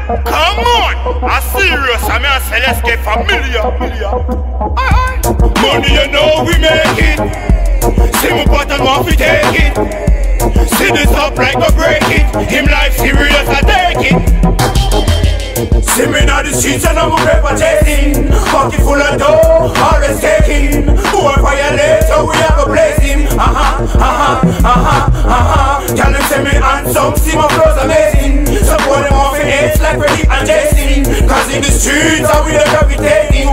Come on, I'm serious, I'm a celeste familiar. Money you know we make it. See my button want we take it. See this up like a break it. Him life serious, I take it. See me now the streets and I'm a paper chasing. Pocket full of dough, always taking. Boy violate, so we have a place him. Tell them say me handsome, see my flows amazing. Support them off in age like Reddy and Jason. Cause in the streets I will gravitating.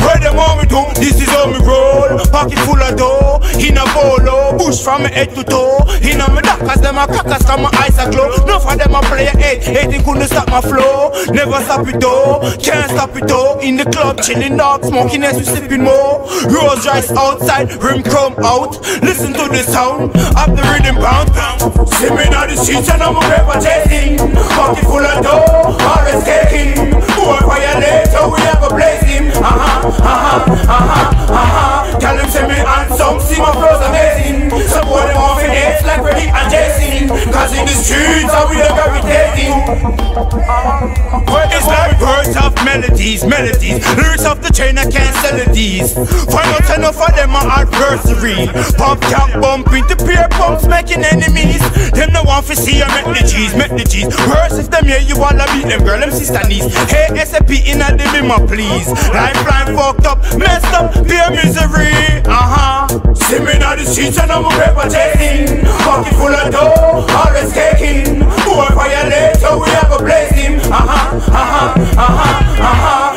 Where them want me to, this is how me roll. Pocket full of dough, in a bolo. Bush from my head to toe. In a me cause them a crackers, cause my eyes are glow. No for them a play a 8, 18 couldn't stop my flow. Never stop it though, can't stop it though. In the club chilling dog, smoking as we sipping more. Rose rice outside, rim chrome out. Listen to the sound of the rhythm pound. See me now the streets and I'm a paper chasing. Pocket full of dough, always taking. Boy violate, so we have a place him. Tell them say me handsome, see my flows amazing. Support them off in age like Reddy and Jason. Cause in the streets I will gravitating. It's like words of melodies. Lyrics off the chain, I can't sell it these. Find out enough of them are adversary. Pop cap bumping the peer pumps making enemies. Them no want to see you make the cheese. Worse if them hear you wanna beat them girl, them sister knees. Hey SAP in a dilemma please. Lifeline fucked up, messed up, pure misery. See me now the streets and I'm a paper chasing. Pocket full of dough, always taking. Boy violate, so we have a place him.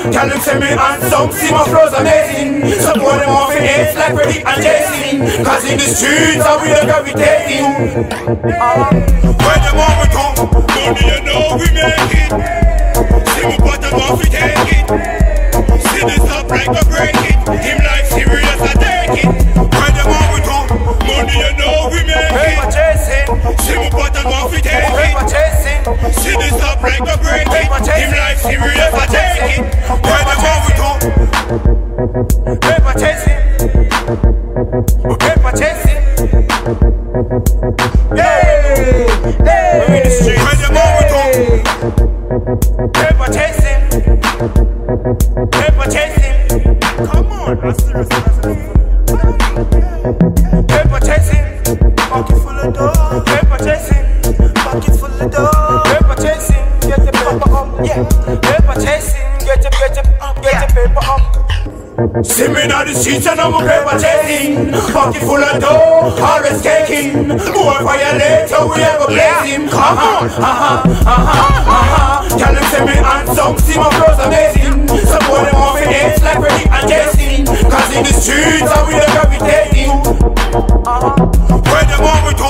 Tell them say me handsome, see my flows amazing. Support them off in age like Reddy and Jason. Cause in the streets I will gravitating. Where them want we come, money you know we make it. See my button want we take it. See this up like a break it. Him life serious, I take it. Where them want we come, money you know we make it. See my button want we take it. See this up like a break it. Him life serious, I take it. Where them want we come. Paper chasing. Yeah. In the streets. Where them want we come. Paper chasing. Come on, that's serious. Paper chasing, pocket full of dough. Paper chasing, pocket full of dough. Paper chasing, get the paper up, yeah. Paper chasing, get the paper up. See me now the streets and I'm a paper chasing. Pocket full of dough, always taking. Boy violate, so we have a place him. Tell them say me handsome, see my flows amazing. Support them off in age like Reddy and Jason. Cause in the streets I will gravitating. Where them want we to?